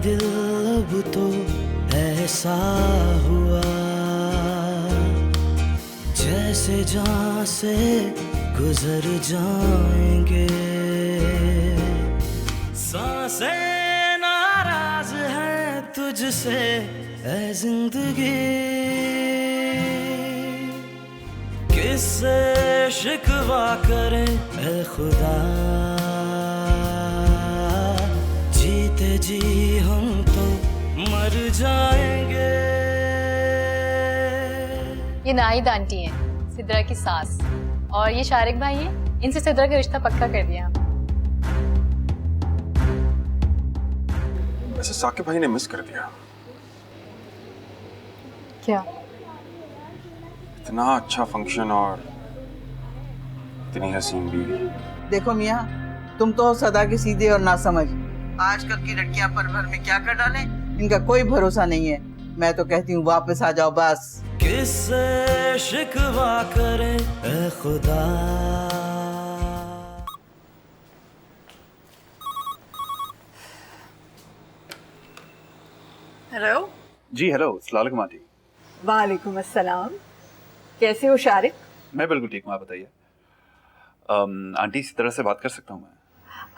दिल अब तो ऐसा हुआ जैसे जान से गुजर जाएंगे। सांसें नाराज हैं तुझसे ऐ जिंदगी, किससे शिकवा करें ऐ खुदा, जीते जी हम तो मर जाएंगे। ये नाहिद आंटी हैं, सिद्रा की सास, और ये शारिक भाई हैं, इनसे सिद्रा का रिश्ता पक्का कर दिया। वैसे साकिब भाई ने मिस कर दिया। क्या? इतना अच्छा फंक्शन और इतनी हसीन भी। देखो मियाँ, तुम तो सदा के सीधे और ना समझ। आजकल की लड़कियां पल भर में क्या कर डालें, इनका कोई भरोसा नहीं है। मैं तो कहती हूँ वापस आ जाओ बस। किससे शिकवा करें ऐ खुदा। हेलो। जी हेलो, अस्सलाम वालेकुम आंटी। वालेकुम अस्सलाम। कैसे हो शारिक? मैं बिल्कुल ठीक हूँ, आप बताइए। आंटी इसी तरह से बात कर सकता हूँ मैं?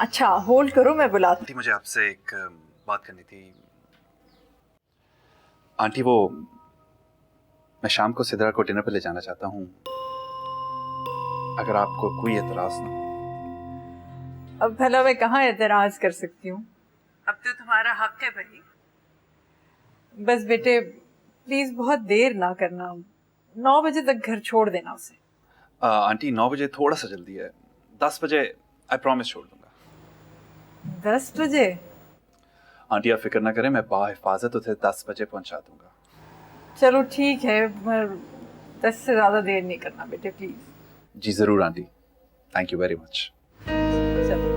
अच्छा होल्ड करो, मैं बुलाती आंटी मुझे आपसे एक बात करनी थी। आंटी वो मैं शाम को सिद्रा को डिनर पे ले जाना चाहता हूँ, अगर आपको कोई एतराज ना हो। अब भला मैं कहाँ एतराज कर सकती हूँ, अब तो तुम्हारा हक है भाई। बस बेटे प्लीज बहुत देर ना करना, 9 बजे तक घर छोड़ देना उसे। आंटी 9 बजे थोड़ा सा जल्दी है, 10 बजे आई प्रॉमिस छोड़ दूंगा। 10 बजे? आंटी आप फिक्र ना करें, मैं बाहिफाजत उसे 10 बजे पहुंचा दूंगा। चलो ठीक है, पर 10 से ज्यादा देर नहीं करना बेटे प्लीज। जी जरूर aunty, thank you very much. चलो।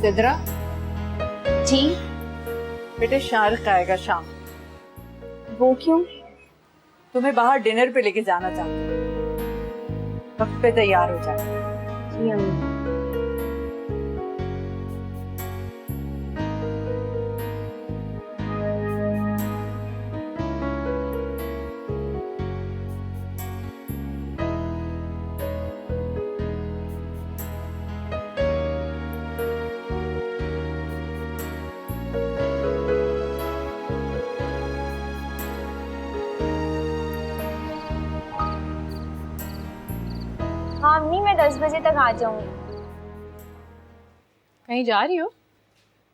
सिद्रा जी बेटे, शारिक आएगा शाम। वो क्यों? तुम्हें बाहर डिनर पे लेके जाना चाहता हूँ, वक्त पे तैयार हो जाए। जी अम्मी। हाँ अम्मी, मैं 10 बजे तक आ जाऊंगी। कहीं जा रही हो?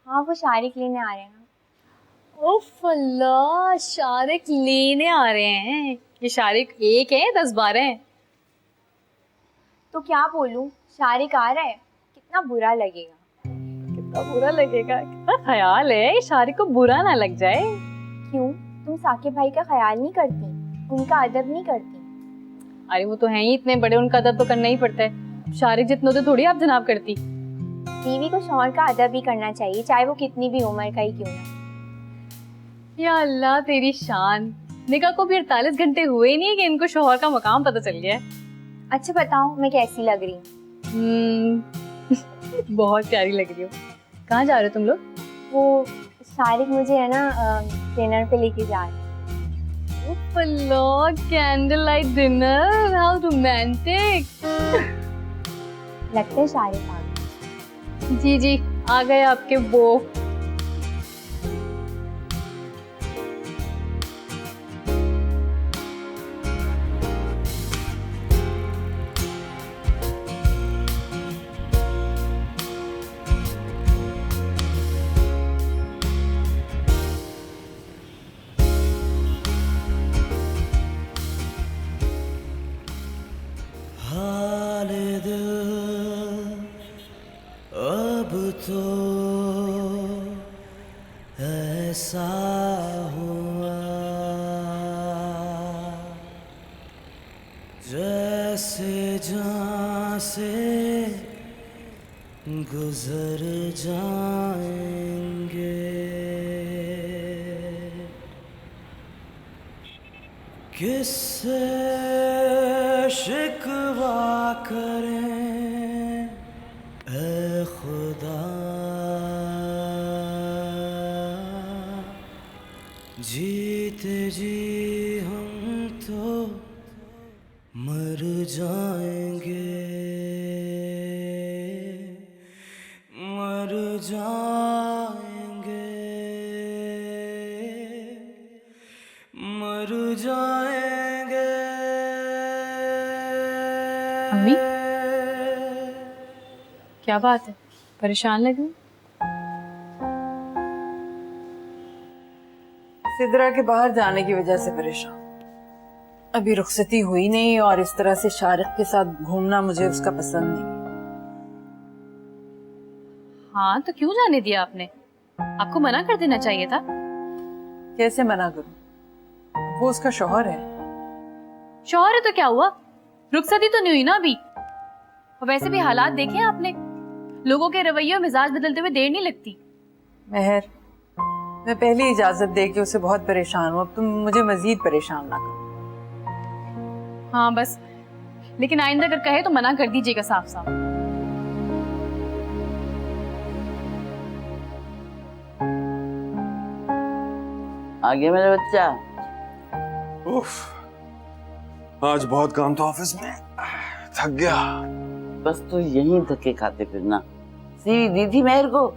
हाँ वो शारिक लेने आ रहे हैं। ओफ अल्लाह, शारिक लेने आ रहे हैं। ये शारिक एक है 10-12 हैं? तो क्या बोलूं, शारिक आ रहा है, कितना बुरा लगेगा। कितना बुरा लगेगा, कितना ख्याल है ये शारिक को बुरा ना लग जाए। क्यों, तुम साकिब भाई का ख्याल नहीं करती, उनका अदब नहीं करती? अरे वो तो हैं ही इतने बड़े, उनका अदब तो करना ही पड़ता है। शारिक जितने होते थोड़ी आप जनाब करती। बीवी को शौहर का अदब भी करना चाहिए, चाहे वो कितनी भी उम्र का ही क्यों ना। या अल्लाह तेरी शान, निकाह को भी 48 घंटे हुए ही नहीं है कि इनको शौहर का मकाम पता चल गया है। अच्छा बताओ मैं कैसी लग रही हूँ? बहुत प्यारी लग रही हो। कहाँ जा रहे हो तुम लोग? वो शारिक मुझे है ना डिनर पे लेके जा रहे हैं। Candle light dinner, how romantic. लगता है शारिक आ गए। जी जी आ गए आपके वो। हाल दिल अब तो ऐसा हुआ जैसे जान से गुजर जाएंगे। किससे शिकवा करें ऐ खुदा, जीते जी हम तो मर जाएंगे, मर जाएंगे, मर जाएंगे। अम्मी, क्या बात है, परेशान लगी? सिद्रा के बाहर जाने की वजह से परेशान। अभी रुखसती हुई नहीं और इस तरह से शारिक के साथ घूमना मुझे उसका पसंद नहीं। हाँ तो क्यों जाने दिया आपने? आपको मना कर देना चाहिए था। कैसे मना करूं? वो उसका शौहर है। शौहर है तो क्या हुआ, रुखसती तो नहीं हुई ना अभी। और वैसे भी हालात देखे आपने, लोगों के रवैये और मिजाज बदलते हुए देर नहीं लगती। मेहर, मैं पहले इजाजत दे के उसे बहुत परेशान हूँ, अब तुम मुझे मजीद परेशान ना करो। हाँ बस, लेकिन आइंदा अगर कहे तो मना कर दीजिएगा साफ साफ। आ गया मेरा बच्चा। उफ, आज बहुत काम था ऑफिस में, थक गया। बस तो यहीं धक्के खाते फिरना। सीवी दी थी मेहर को?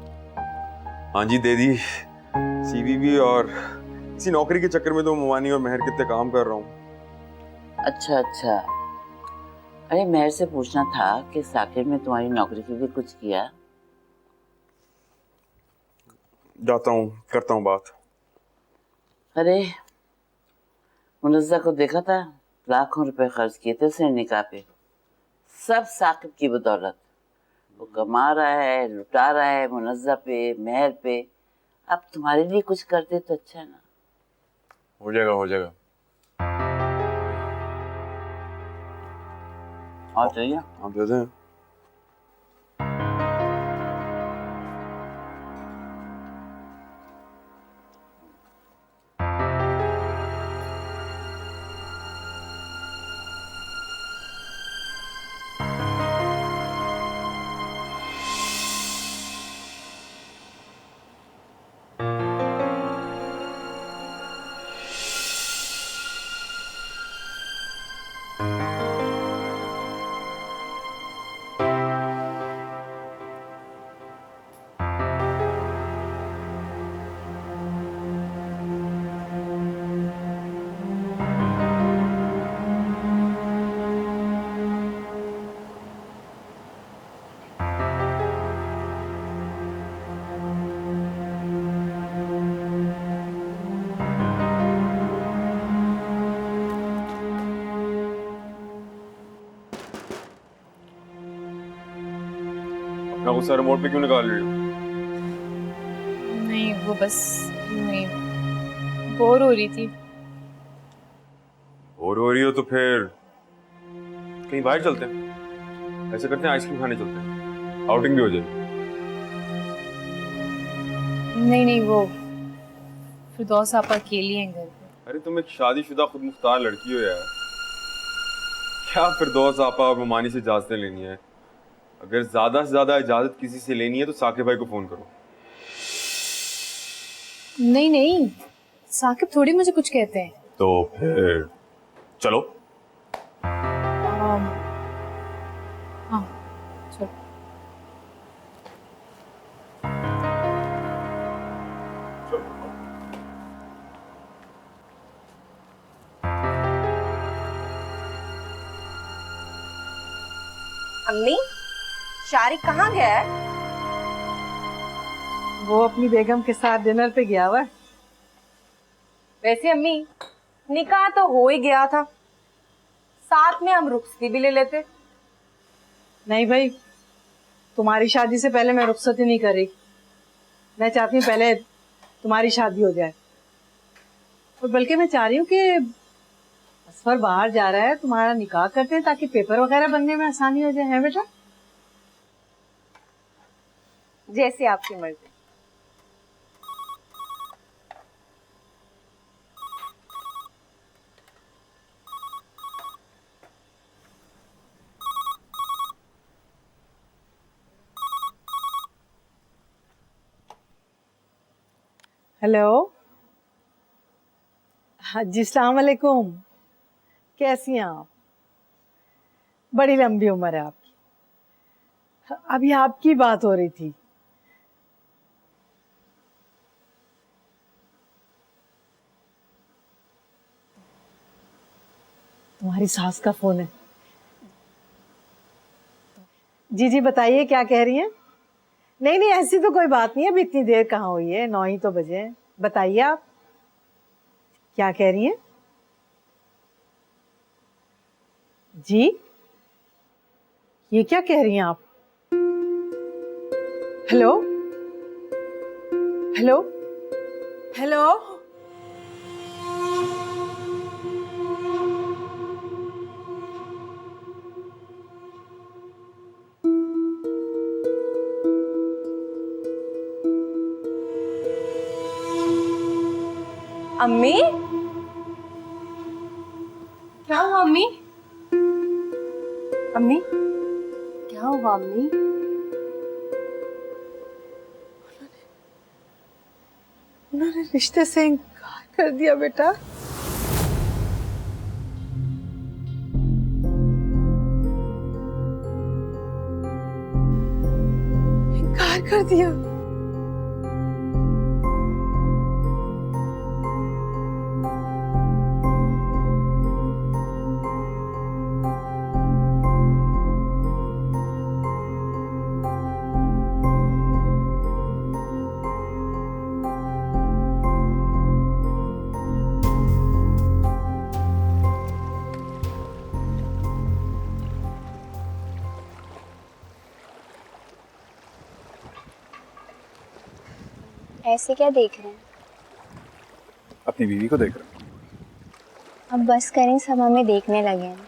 हाँ जी दे दी, सीवी भी, और इसी नौकरी के चक्कर में तो मवानी और मेहर कितने काम कर रहा हूँ। अच्छा अच्छा, अरे मेहर से पूछना था कि साकिब ने तुम्हारी नौकरी के लिए कुछ किया? जाता हूँ, करता हूँ बात। अरे मुनज़्ज़ा को देखा था, लाखों रुपए खर्च किए थे उसने निकाह पे, सब साकिब की बदौलत। वो कमा रहा है, लुटा रहा है मुनज़्ज़ा पे, मेहर पे। अब तुम्हारे लिए कुछ करते तो अच्छा ना। हो जाएगा, हो जाएगा। और चाहिए? आप दे दें। अपना गुस्सा रिमोट पे क्यों निकाल रही हो? नहीं वो बस नहीं, बोर हो रही थी। बोर हो रही हो तो फिर कहीं बाहर चलते हैं, ऐसे करते हैं आइसक्रीम खाने चलते हैं, आउटिंग भी हो जाए। नहीं नहीं, वो फिरदौस आप अकेली हैं घर पे। अरे तुम एक शादीशुदा खुद मुख्तार लड़की हो यार, क्या फिरदौस आपा और ममानी से इजाजतें लेनी है? अगर ज्यादा से ज्यादा इजाजत किसी से लेनी है तो साकिब भाई को फोन करो। नहीं नहीं, साकिब थोड़ी मुझे कुछ कहते हैं। तो फिर चलो। हाँ चलो। अम्मी, शारिक कहाँ गया है? वो अपनी बेगम के साथ डिनर पे गया हुआ है। वैसे अम्मी, निकाह तो हो ही गया था, साथ में हम रुखसती भी ले लेते। नहीं भाई, तुम्हारी शादी से पहले मैं रुखसती नहीं कर रही। मैं चाहती हूँ पहले तुम्हारी शादी हो जाए, और बल्कि मैं चाह रही हूँ कि असफर बाहर जा रहा है, तुम्हारा निकाह करते हैं ताकि पेपर वगैरह बनने में आसानी हो जाए। है बेटा? जैसे आपकी मर्जी। हेलो। हाँ जी, सलाम वालेकुम। कैसी हैं आप? बड़ी लंबी उम्र है आपकी। अभी आपकी बात हो रही थी। तुम्हारी सास का फोन है। जी जी, बताइए क्या कह रही हैं? नहीं नहीं, ऐसी तो कोई बात नहीं है। अभी इतनी देर कहाँ हुई है, 9 ही तो बजे हैं। बताइए आप क्या कह रही हैं? जी, ये क्या कह रही हैं आप? Hello hello hello. अम्मी, क्या हुआ अम्मी? अम्मी, क्या हुआ अम्मी? उन्होंने रिश्ते से इनकार कर दिया बेटा। इनकार कर दिया। ऐसे क्या देख रहे हैं? अपनी बीवी को देख रहा हूँ। अब बस करें, सब हमें देखने लगे हैं।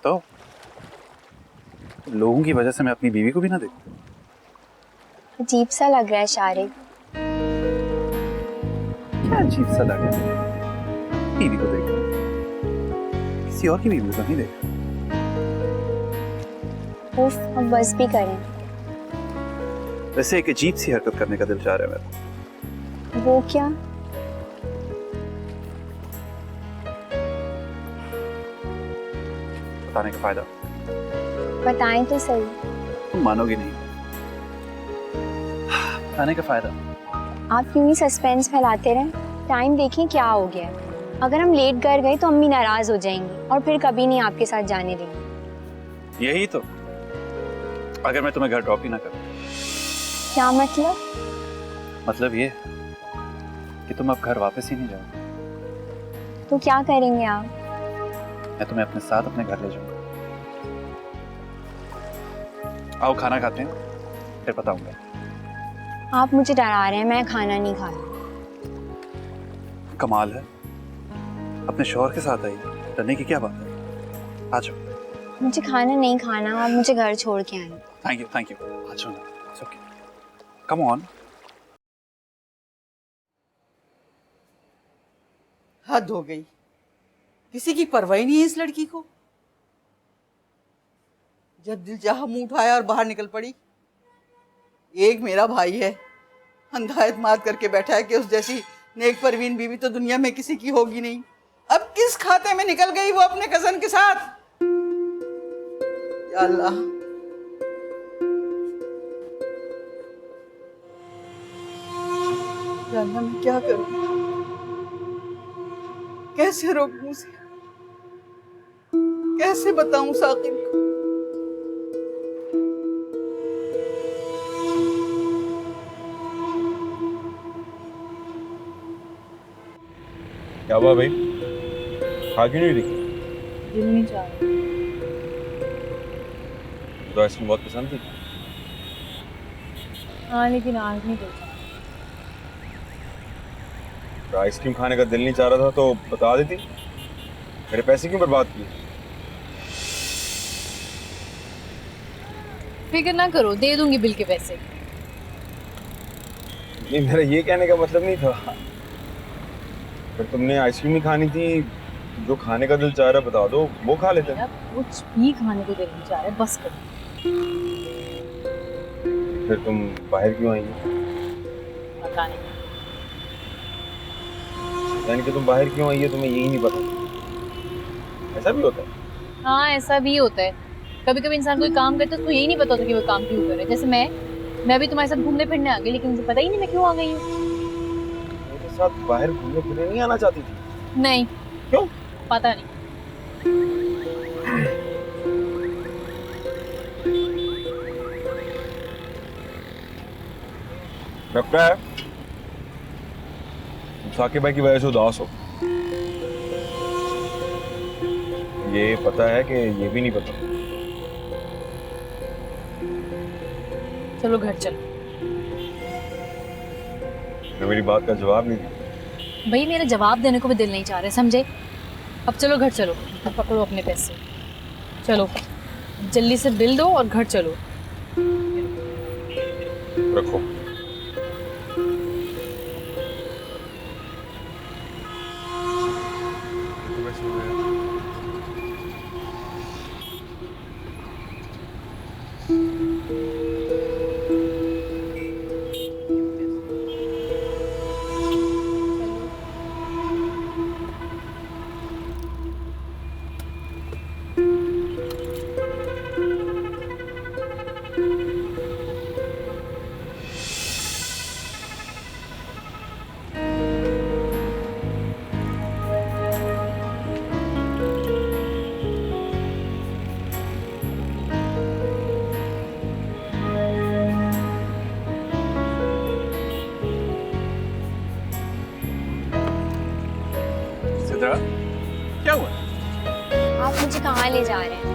तो लोगों की वजह से मैं अपनी बीवी को भी ना देखूं? अजीब सा लग रहा है शारिक। क्या अजीब सा लग रहा है? बीवी को देख रहा हूं, किसी और की बीवी को नहीं देख रहा। उफ, अब बस भी करें। वैसे एक अजीब सी हरकत करने का दिल चाह रहा है मेरा। वो क्या? बताने का फायदा? बताएं तो सही। तुम मानोगे नहीं। बताने का फायदा? आप क्यों ही सस्पेंस फैलाते रहे? टाइम देखें क्या हो गया है। अगर हम लेट घर गए तो अम्मी नाराज हो जाएंगी और फिर कभी नहीं आपके साथ जाने देंगी। यही तो, अगर मैं तुम्हें घर ड्रॉप ही ना करूं। क्या मतलब? मतलब ये कि तुम अब घर वापस ही नहीं जाओ। तो क्या करेंगे आप? मैं तुम्हें अपने साथ अपने घर ले जाऊंगा। आओ खाना खाते हैं, फिर बताऊंगा। आप मुझे डरा रहे हैं, मैं खाना नहीं खा रही। कमाल है, अपने शौहर के साथ आई, डरने की क्या बात है? आ जाओ। मुझे खाना नहीं खाना, आप मुझे घर छोड़ के आए। Thank you. आ जाओ ना, इट्स ओके, कम ऑन। हद हो गई, किसी की परवाह ही नहीं है इस लड़की को। जब दिल चाहा मुंह उठाया और बाहर निकल पड़ी। एक मेरा भाई है, अंधा एतमाद करके बैठा है कि उस जैसी नेक परवीन बीवी तो दुनिया में किसी की होगी नहीं। अब किस खाते में निकल गई वो अपने कजन के साथ? या अल्लाह, या अल्लाह, मैं क्या करूं? कैसे रोकूं उसे? कैसे बताऊं साकिब को? क्या हुआ भाई, खा क्यों नहीं रही? दिल नहीं चाह रहा। तो आइसक्रीम बहुत पसंद थी। हाँ, लेकिन आज नहीं दिल चाह तो आइसक्रीम खाने का दिल नहीं चाह रहा था तो बता देती, मेरे पैसे क्यों बर्बाद किए? फिक्र ना करो, दे दूंगी बिल के पैसे। नहीं, मेरा ये कहने का मतलब नहीं था। अगर तुमने आइसक्रीम ही खानी थी, जो खाने का दिल चाह रहा बता दो, वो खा लेते। मेरा कुछ भी खाने को दिल नहीं चाह रहा है, बस करो। फिर तुम बाहर क्यों आई? पता नहीं। यानी कि तुम बाहर क्यों आई है तुम्हें यही नहीं पता? ऐसा भी होता है? हाँ, ऐसा भी होता है। कभी कभी इंसान कोई काम करता है उसको यही नहीं पता होता कि वो काम क्यों कर रहा है। जैसे मैं भी तुम्हारे साथ घूमने फिरने आ गई, लेकिन मुझे पता ही नहीं मैं क्यों आ गई हूँ। मेरे साथ बाहर घूमने फिरने नहीं आना चाहती थी? नहीं। क्यों? पता नहीं। लगता है साकिब भाई की वजह से उदास हो। ये पता है कि ये भी नहीं पता। चलो घर चलो। तो मेरी बात का जवाब नहीं दिया। भाई मेरा जवाब देने को भी दिल नहीं चाह रहे, समझे? अब चलो घर चलो, अब पकड़ो अपने पैसे। चलो जल्दी से बिल दो और घर चलो। रखो। सिद्रा, क्या हुआ? आप मुझे कहाँ ले जा रहे हैं?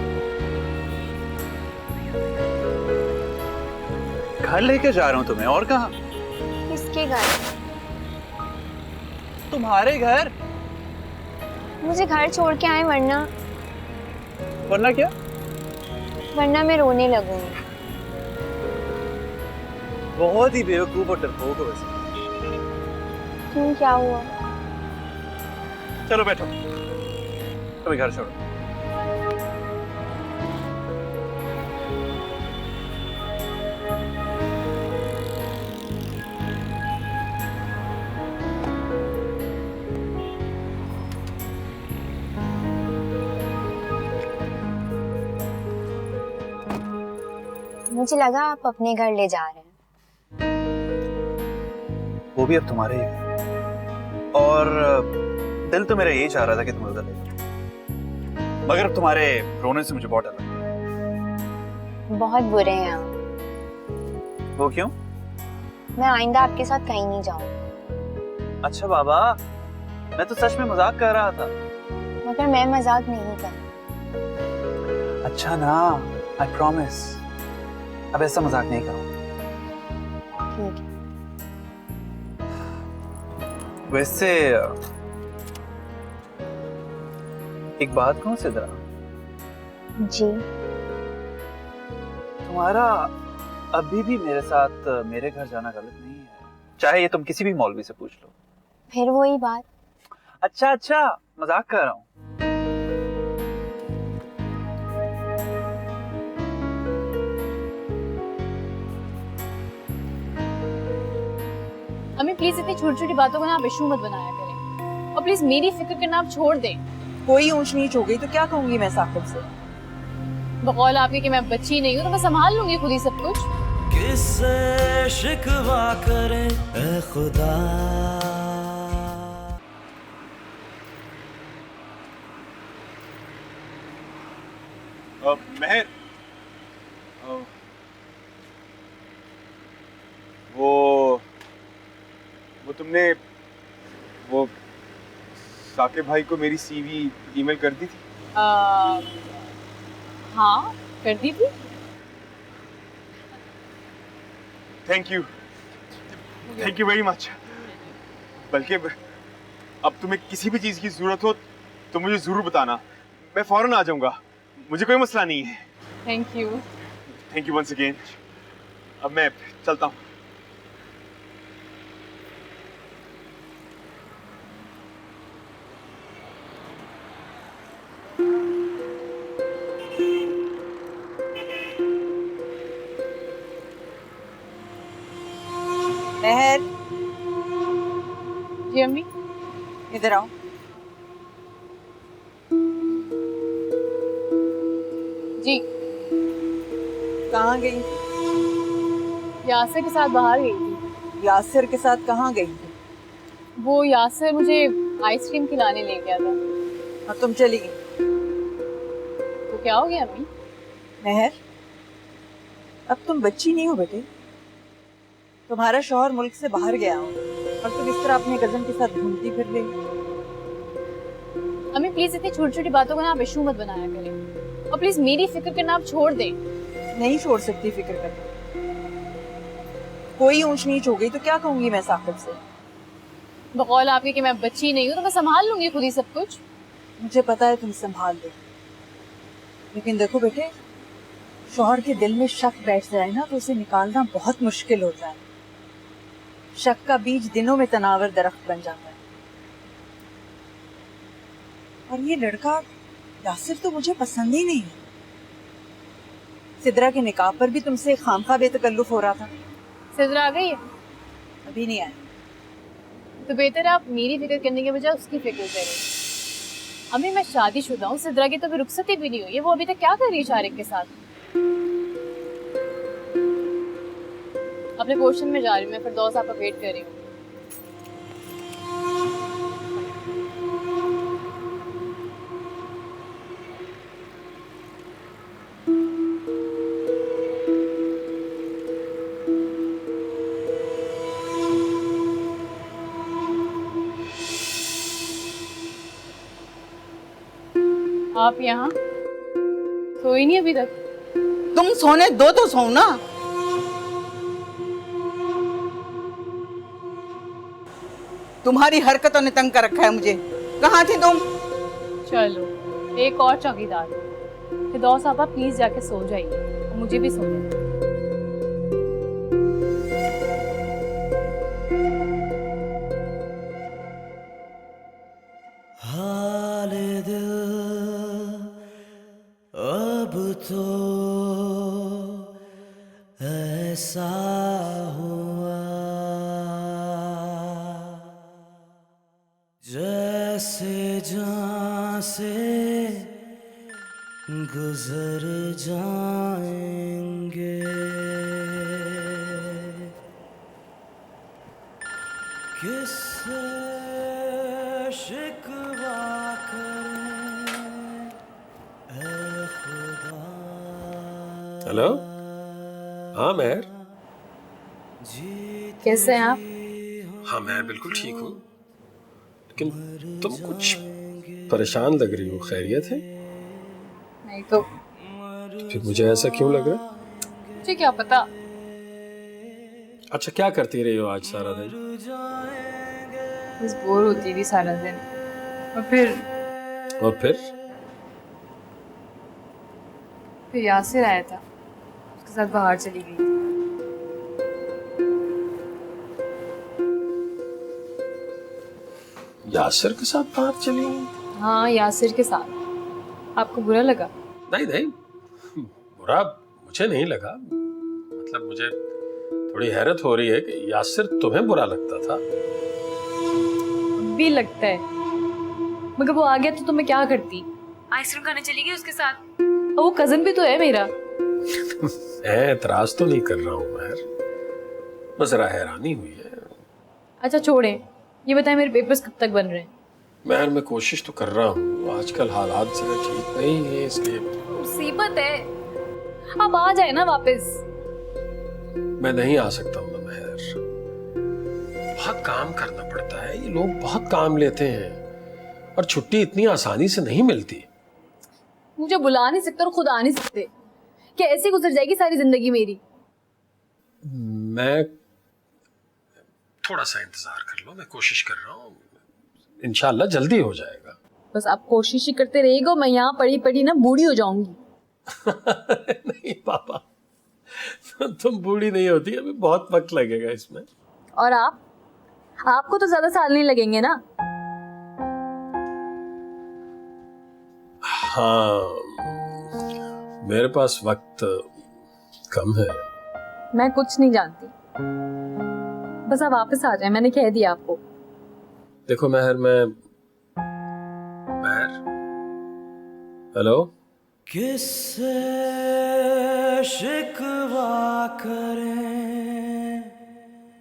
घर लेके जा रहा हूँ तुम्हें, और कहाँ? किसके घर? तुम्हारे घर। मुझे घर छोड़ के आए, वरना क्या? वरना मैं रोने लगूंगी। बहुत ही बेवकूफ और डरपोक हो वैसे। क्यों, क्या हुआ? चलो बैठो, तुम्हें घर छोड़ो। मुझे लगा आप अपने घर ले जा रहे हैं। वो भी अब तुम्हारे ही घर। और दिल तो मेरा यही चाह रहा था कि तुम उधर ले जाओ, मगर अब तुम्हारे रोने से मुझे बहुत डर लगा। बहुत बुरे हैं आप। वो क्यों? मैं आइंदा आपके साथ कहीं नहीं जाऊंगी। अच्छा बाबा, मैं तो सच में मजाक कर रहा था। मगर मैं मजाक नहीं कर। अच्छा ना, आई प्रॉमिस अब ऐसा मजाक नहीं करूंगा। ठीक है। वैसे एक बात कहूं सिद्रा, जी। तुम्हारा अभी भी मेरे साथ मेरे घर जाना गलत नहीं है, चाहे ये तुम किसी भी मौलवी से पूछ लो। फिर वही बात। अच्छा अच्छा, मजाक कर रहा हूँ। अम्मी प्लीज इतनी छोटी छोटी बातों को ना आप इशू मत बनाया करें, और प्लीज मेरी फिक्र करना आप छोड़ दें। कोई ऊंच नीच हो गई तो क्या कहूंगी मैं साकिब से? बकौल आपके कि मैं बच्ची नहीं हूँ तो मैं संभाल लूंगी खुद ही सब कुछ। किससे शिकवा करे ए खुदा। महर, वो तुमने वो साकिब भाई को मेरी सीवी ईमेल कर दी थी? हाँ कर दी थी। Thank you very much. बल्कि अब तुम्हें किसी भी चीज़ की ज़रूरत हो तो मुझे ज़रूर बताना, मैं फ़ौरन आ जाऊंगा, मुझे कोई मसला नहीं है। Thank you once again. अब मैं चलता हूँ। महर, जी अम्मी। इधर आओ। जी। कहाँ गई? यासिर के साथ बाहर गई थी। यासिर के साथ कहाँ गई थी? वो यासिर मुझे आइसक्रीम खिलाने ले गया था। और तुम चली गई? तो क्या हो गया अम्मी? महर, अब तुम बच्ची नहीं हो बेटे। तुम्हारा शौहर मुल्क से बाहर गया हो और तुम इस तरह अपने कजन के साथ घूमती फिर रही। अम्मी प्लीज इतनी छोटी छोटी बातों का ना आप इशू मत बनाया करें, और प्लीज मेरी फिक्र करना आप छोड़ दें। नहीं छोड़ सकती फिक्र करना। कोई ऊंच नीच हो गई तो क्या कहूंगी मैं साकिब से? बकौल आपके कि मैं बच्ची नहीं हूँ तो मैं संभाल लूंगी खुद ही सब कुछ। मुझे पता है तुम संभाल दो, लेकिन देखो बेटे, शौहर के दिल में शक बैठ जाए ना तो उसे निकालना बहुत मुश्किल होता है। शक का बीज दिनों में तनावर दरख्त बन जाता है। और ये लड़का यासिर तो मुझे पसंद ही नहीं है। सिद्रा के निकाह पर भी तुमसे खामखा बेतकल्लुफ हो रहा था। सिद्रा आ गई है? अभी नहीं आया। तो बेहतर है आप मेरी फिक्र करने के बजाय उसकी फिक्र करें। अम्मी मैं शादीशुदा हूँ, सिद्रा की तो अभी रुखसती भी नहीं हुई है। वो अभी तक क्या कर रही है शारिक के साथ? अपने पोर्शन में जा रही हूँ मैं, फिरदौस आपका वेट कर रही हूँ। आप यहाँ सोई नहीं अभी तक? तुम सोने दो तो सो ना। तुम्हारी हरकतों ने तंग कर रखा है मुझे। कहाँ थी तुम? चलो एक और चौकीदार। फिरदौस आपा प्लीज जाके सो जाइए, मुझे भी सोने दो। हाल दिल अब तो ऐसा हुआ जैसे जान से गुजर जाएंगे। किससे शिकवा करें ऐ खुदा। हेलो, हाँ महर। कैसे हैं आप? हाँ मैं बिल्कुल ठीक हूँ, लेकिन तुम कुछ परेशान लग रही हो। खैरियत है? नहीं तो फिर मुझे ऐसा क्यों लग रहा? मुझे क्या पता। अच्छा क्या करती रही हो आज सारा दिन? बस बोर होती थी सारा दिन। और फिर यासिर आया था, उसके साथ बाहर चली गई। यासिर के साथ बाहर चली गई? हाँ यासिर के साथ। आपको बुरा लगा? नहीं नहीं, बुरा मुझे नहीं लगा। मतलब मुझे थोड़ी हैरत हो रही है कि यासिर तुम्हें बुरा लगता था। भी लगता है, मगर वो आ गया तो मैं क्या करती? आइसक्रीम खाने चली गई उसके साथ, और वो कजन भी तो है मेरा। मैं एतराज तो नहीं कर रहा हूँ महर, बस जरा हैरानी हुई है। अच्छा छोड़ें, ये बताएं मेरे पेपर्स कब तक बन रहे हैं? महर मैं कोशिश तो कर रहा हूँ, आजकल हालात जरा ठीक नहीं है इसलिए। मुसीबत है, आप आ जाए ना वापस। मैं नहीं आ सकता हूँ ना महर, बहुत काम करना पड़ता है। ये लोग बहुत काम लेते हैं और छुट्टी इतनी आसानी से नहीं मिलती। मुझे बुला नहीं सकते और खुद आ नहीं सकते, क्या ऐसे गुजर जाएगी सारी जिंदगी मेरी? मैं थोड़ा सा इंतजार कर लो, मैं कोशिश कर रहा हूँ, इंशाल्लाह जल्दी हो जाएगा। बस आप कोशिश ही करते रहिएगा, मैं यहाँ पड़ी पड़ी ना बूढ़ी हो जाऊंगी। नहीं पापा, तुम बूढ़ी नहीं होती, अभी बहुत वक्त लगेगा इसमें। और आपको तो ज्यादा साल नहीं लगेंगे ना? हाँ मेरे पास वक्त कम है। मैं कुछ नहीं जानती, बस आप वापस आ जाए, मैंने कह दिया आपको। देखो महर, महर, हेलो। किससे शिकवा करें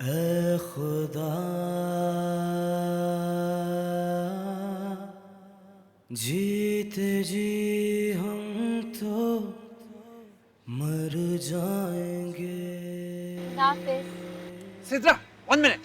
ऐ खुदा, जीते जी हम तो मर जाएंगे। सिद्रा, 1 मिनट।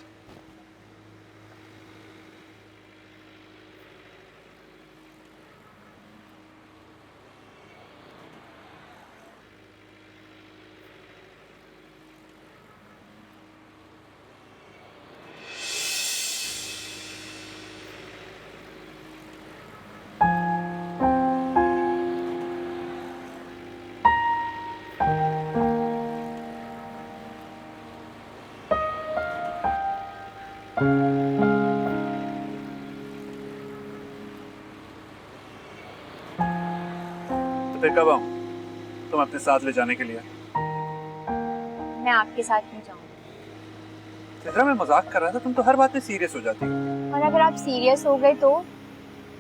फिर कब आऊं तुम अपने साथ ले जाने के लिए? मैं आपके साथ नहीं जाऊंगी। चित्रा, मैं मजाक कर रहा था, तुम तो हर बात में सीरियस हो जाती हो। और अगर आप सीरियस हो गए तो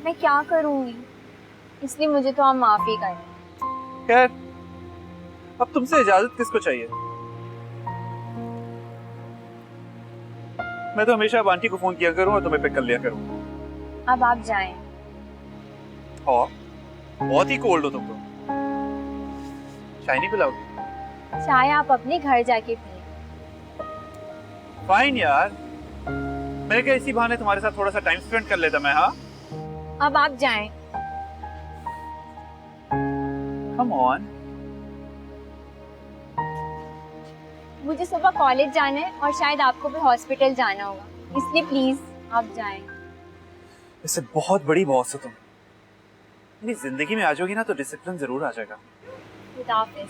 मैं क्या करूंगी, इसलिए मुझे तो आप माफ ही करें। खैर, अब तुमसे इजाजत किसको चाहिए? मैं तो हमेशा अब आंटी को फोन किया करूं और तुम्हें पिक कर लिया करूं। अब आप जाएं। और बहुत ही कोल्ड हो तुम तो। चाय नहीं पिलाओगी? चाय आप अपने घर जाके पिए। फाइन यार, मैंने कहा इसी बहाने तुम्हारे साथ थोड़ा सा टाइम स्पेंड कर लेता मैं। हाँ, अब आप जाएं। Come on. मुझे सुबह कॉलेज जाना है और शायद आपको भी हॉस्पिटल जाना होगा, इसलिए प्लीज आप जाएं। इससे बहुत बड़ी बॉस हो तुम। मेरी जिंदगी में आ जाओगी ना तो डिसिप्लिन जरूर आ जाएगा। खुदा हाफिज।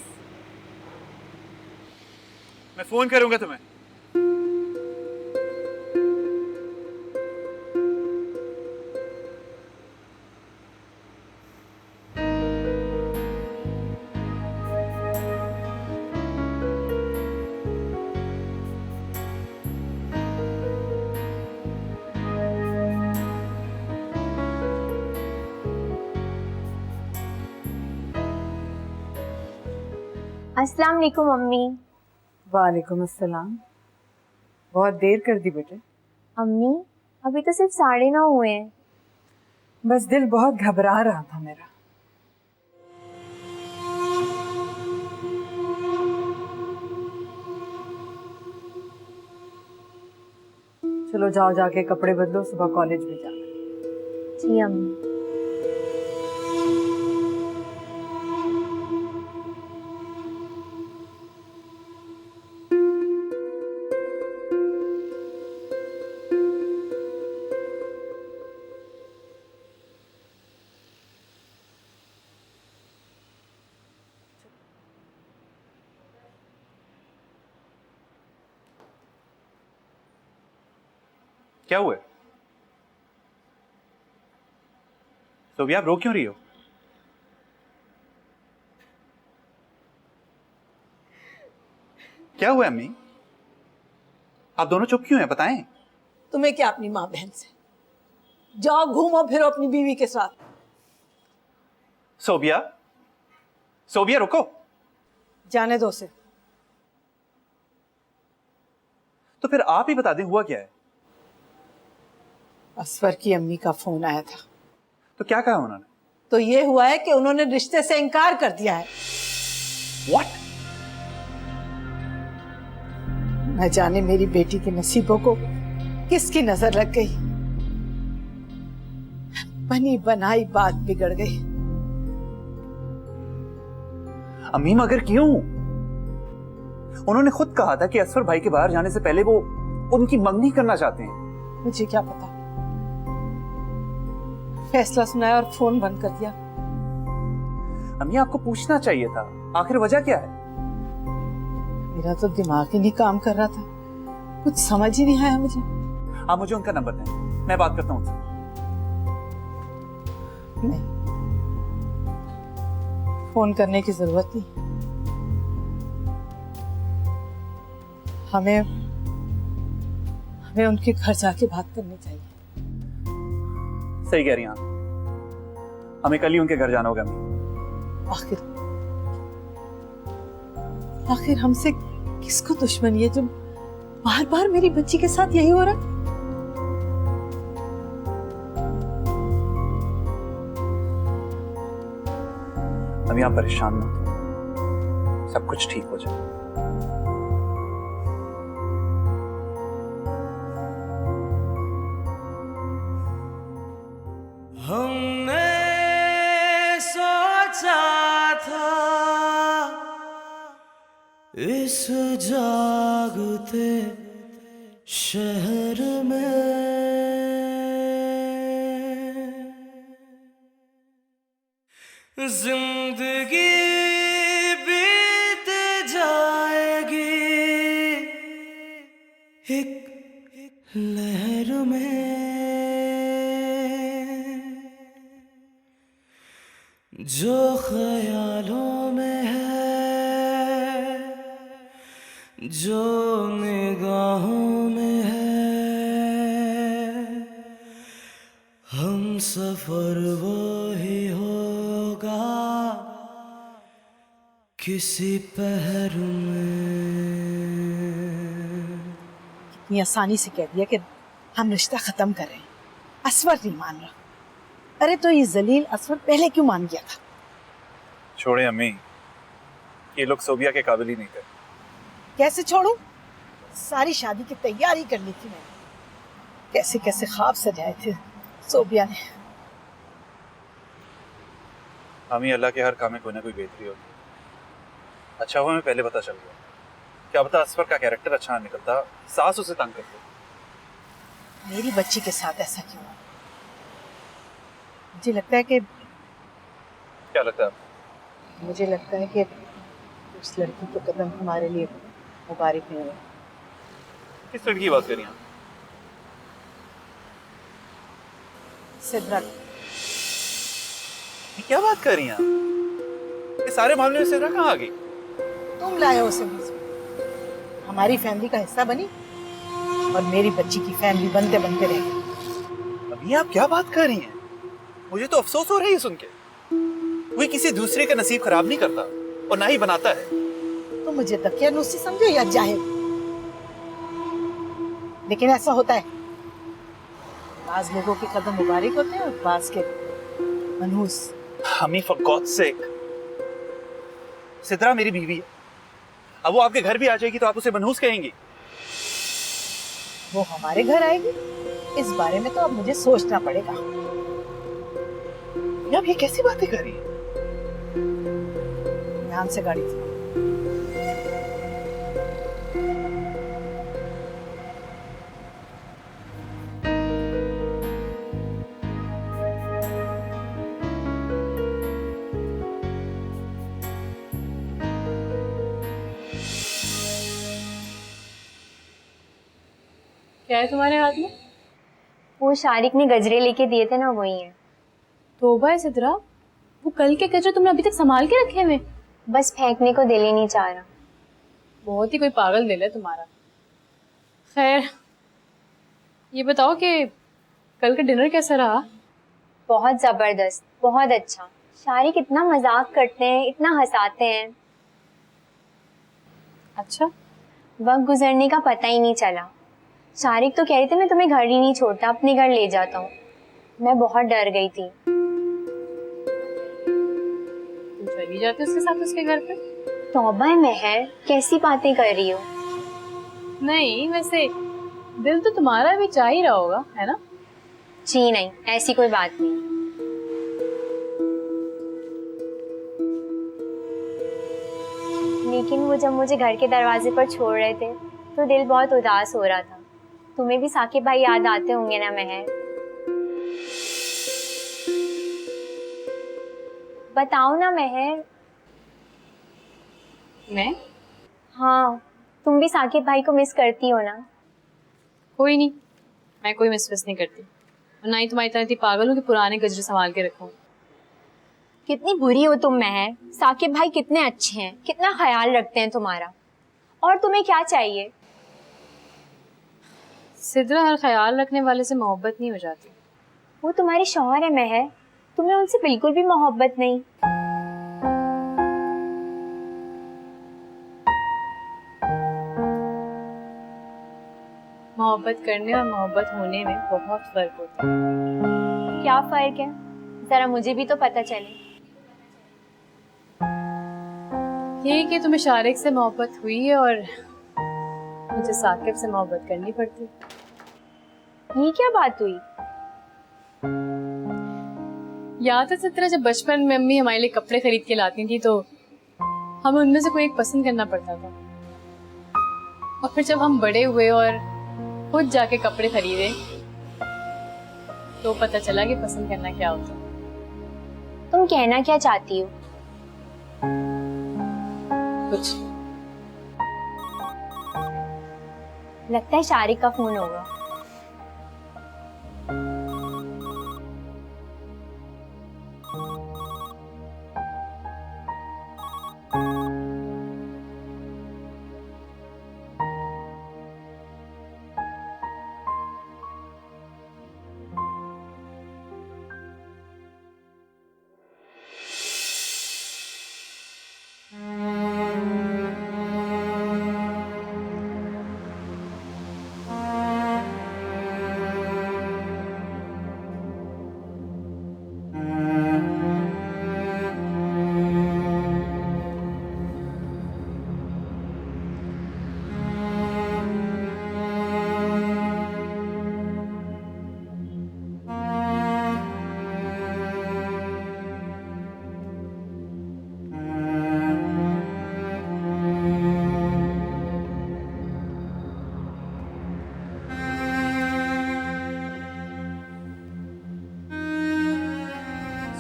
मैं फोन करूंगा तुम्हें। अस्सलाम वालेकुम मम्मी। वालेकुम अस्सलाम। बहुत देर कर दी बेटे। अम्मी, अभी तो सिर्फ 9:30 हुए हैं। बस दिल बहुत घबरा रहा था मेरा। चलो जाओ, जाके कपड़े बदलो, सुबह कॉलेज भी जाना है। जी अम्मी। क्या हुआ? सोबिया, आप रो क्यों रही हो? क्या हुआ अम्मी? आप दोनों चुप क्यों हैं? बताएं। तुम्हें क्या अपनी माँ बहन से? जाओ घूमो फिरो अपनी बीवी के साथ। सोबिया, सोबिया रुको। जाने दो उसे। तो फिर आप ही बता दें हुआ क्या है? असवर की अम्मी का फोन आया था। तो क्या कहा उन्होंने? तो ये हुआ है कि उन्होंने रिश्ते से इनकार कर दिया है। What? न जाने मेरी बेटी के नसीबों को किसकी नजर लग गई, बनी बनाई बात बिगड़ गई। अम्मी, मगर क्यों? उन्होंने खुद कहा था कि असफर भाई के बाहर जाने से पहले वो उनकी मंगनी करना चाहते हैं। मुझे क्या पता। फैसला सुनाया और फोन बंद कर दिया। अम्मी, आपको पूछना चाहिए था, आखिर वजह क्या है? मेरा तो दिमाग ही नहीं काम कर रहा था, कुछ समझ ही नहीं आया मुझे। आप मुझे उनका नंबर दें, मैं बात करता हूं उनसे। नहीं, फोन करने की जरूरत नहीं। हमें उनके घर जाके बात करनी चाहिए। सही कह रही हैं आप, हमें कल ही उनके घर जाना होगा अम्मी। आखिर हमसे किसको दुश्मनी है जो बार बार मेरी बच्ची के साथ यही हो रहा? अभी आप परेशान मत हो, सब कुछ ठीक हो जाए। हमने सोचा था इस जागते शहर में जिंदगी बीत जाएगी एक लहर में, जो ख्यालों में है, जो निगाहों में है, हम सफर वो ही होगा किसी पहर में। इतनी आसानी से कह दिया कि हम रिश्ता खत्म कर रहे हैं। असवर नहीं मान रहा। अरे तो ये जलील असवर पहले क्यों मान गया था? छोड़े अम्मी, ये लोग सोबिया के काबिल ही नहीं थे। कैसे छोड़ूं? सारी शादी की तैयारी कर ली थी मैंने, कैसे कैसे ख्वाब सजाए थे सोबिया ने। अम्मी, अल्लाह के हर काम में कोई ना कोई बेहतरी होती है। अच्छा हुआ मैं पहले पता चल गया। क्या पता असफर का कैरेक्टर अच्छा ना निकलता, सास उसे तंग करती। मेरी बच्ची के साथ ऐसा क्यों? मुझे लगता है कि क्या लगता है? मुझे लगता है कि उस लड़की के कदम हमारे लिए मुबारक नहीं हुए। किस लड़की की बात कर रही हैं? सिद्रा। क्या बात कर रही हैं? ये सारे मामले में सिद्रा कहाँ आ गई? तुम लाए हो उसे बीच में। हमारी फैमिली का हिस्सा बनी और मेरी बच्ची की फैमिली बनते बनते रह गई। अभी आप क्या बात कर रही हैं? मुझे तो अफसोस हो रही है सुन के। कोई किसी दूसरे का नसीब खराब नहीं करता और ना ही बनाता है। तो मुझे दकियानूसी समझो या जाहिल, लेकिन ऐसा होता है। बाज लोगों के कदम मुबारक होते हैं और बाज के मनहूस। हमी फॉर गॉड्स सेक, सिद्रा मेरी बीवी है। अब वो आपके घर भी आ जाएगी तो आप उसे मनहूस कहेंगी? वो हमारे घर आएगी, इस बारे में तो अब मुझे सोचना पड़ेगा। अब ये कैसी बातें कर रही है? ध्यान से गाड़ी चलाओ। क्या है तुम्हारे हाथ में? वो शारिक ने गजरे लेके दिए थे ना, वही है। तौबा है सिद्रा, वो कल के गजरे तुमने अभी तक संभाल के रखे हुए? बस फेंकने को दिल ही नहीं चाह रहा। बहुत ही कोई पागल दिल है तुम्हारा। खैर, ये बताओ कि कल का डिनर कैसा रहा? बहुत जबरदस्त, बहुत अच्छा। शारिक इतना मजाक करते हैं, इतना हंसाते हैं। अच्छा, वक्त गुजरने का पता ही नहीं चला। शारिक तो कह रहे थे मैं तुम्हें घर ही नहीं छोड़ता, अपने घर ले जाता हूँ। मैं बहुत डर गई थी। तुम चली जाती उसके साथ उसके घर पे? तौबा है महर, कैसी बातें कर रही हो? नहीं, वैसे दिल तो तुम्हारा भी चाह ही रहा होगा, है ना? जी नहीं, ऐसी कोई बात नहीं। लेकिन वो जब मुझे घर के दरवाजे पर छोड़ रहे थे तो दिल बहुत उदास हो रहा था। तुम्हें भी साकिब भाई याद आते होंगे ना महर? बताओ ना महर। मैं? हाँ, तुम भी साकिब भाई को मिस करती हो ना? कोई नहीं, मैं कोई मिस नहीं करती और ना ही तुम्हारी तरह इतनी पागल हूँ कि पुराने गजरे संभाल के रखूं। कितनी बुरी हो तुम महर। साकिब भाई कितने अच्छे हैं, कितना ख्याल रखते हैं तुम्हारा। और तुम्हें क्या चाहिए? सिद्रा हर ख्याल रखने वाले से मोहब्बत नहीं हो जाती। वो तुम्हारे शौहर है महर, तुम्हें उनसे बिल्कुल भी मोहब्बत नहीं। मोहब्बत करने और मोहब्बत होने में बहुत फर्क होता है। क्या फर्क है, जरा मुझे भी तो पता चले। ये कि तुम्हें शारिक से मोहब्बत हुई है और मुझे साकिब से मोहब्बत करनी पड़ती। ये क्या बात हुई? याद है चित्रा, जब बचपन में अम्मी हमारे लिए कपड़े खरीद के लाती थी तो हमें उनमें से कोई एक पसंद करना पड़ता था, और फिर जब हम बड़े हुए और खुद जाके कपड़े खरीदे तो पता चला कि पसंद करना क्या होता है। तुम कहना क्या चाहती हो? कुछ लगता है शारिक का फोन होगा।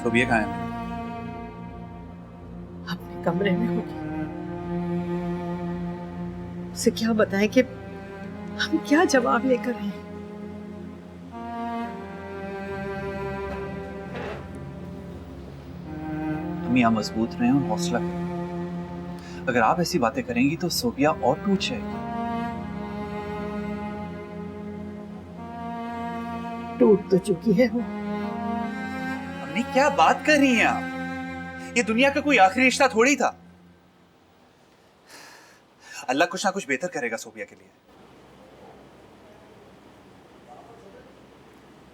सोबिया कहाँ है? अपने कमरे में होगी। उसे क्या बताएं कि हम क्या जवाब लेकर आए। तुम यहाँ मजबूत रहे और हौसला करें। अगर आप ऐसी बातें करेंगी तो सोबिया और टूट जाएगी। टूट तो चुकी है वो। अम्मी क्या बात कर रही हैं आप? ये दुनिया का कोई आखिरी रिश्ता थोड़ी था। अल्लाह कुछ ना कुछ बेहतर करेगा सोबिया के लिए।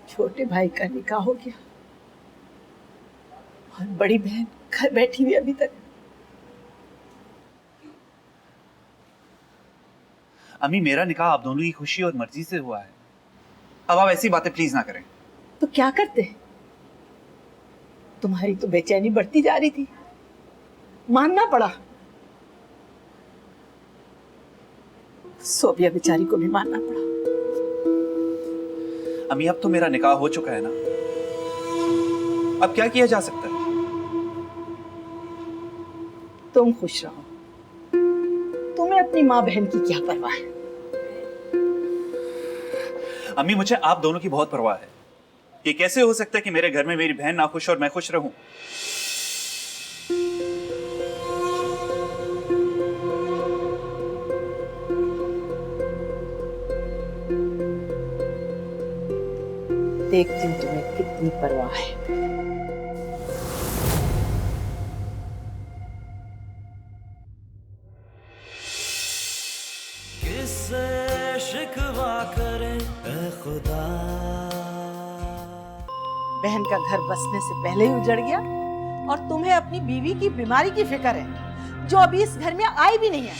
छोटे भाई का निकाह हो गया और बड़ी बहन घर बैठी हुई अभी तक। अम्मी मेरा निकाह आप दोनों की खुशी और मर्जी से हुआ है। अब आप ऐसी बातें प्लीज ना करें। तो क्या करते? तुम्हारी तो बेचैनी बढ़ती जा रही थी, मानना पड़ा। सोबिया बेचारी को भी मानना पड़ा। अम्मी अब तो मेरा निकाह हो चुका है ना, अब क्या किया जा सकता है? तुम खुश रहो, तुम्हें अपनी माँ बहन की क्या परवाह है? अम्मी मुझे आप दोनों की बहुत परवाह है। ये कैसे हो सकता है कि मेरे घर में मेरी बहन नाखुश और मैं खुश रहूं? देखती हूँ तुम्हें कितनी परवाह है। किससे शिकवा करें ए खुदा। बहन का घर बसने से पहले ही उजड़ गया और तुम्हें अपनी बीवी की बीमारी की फिक्र है, जो अभी इस घर में आई भी नहीं है।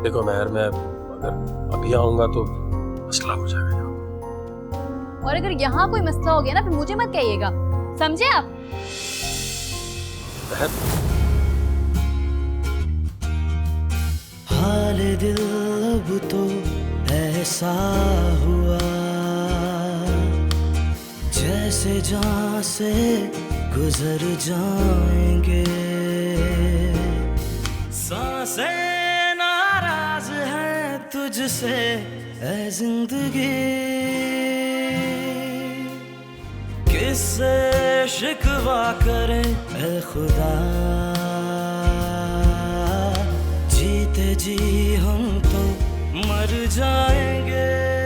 देखो महर, मैं अगर अभी आऊंगा तो मसला हो जाएगा यहाँ पे। और अगर यहाँ कोई मसला हो गया ना, फिर मुझे मत कहिएगा, समझे आप? महर, हाल दिल अब तो ऐसा हुआ जैसे जान से गुजर जाएंगे। सांसें नाराज हैं तुझसे ऐ जिंदगी, किससे शिकवा करें ऐ खुदा। जीते जी हम तो मर जाएंगे।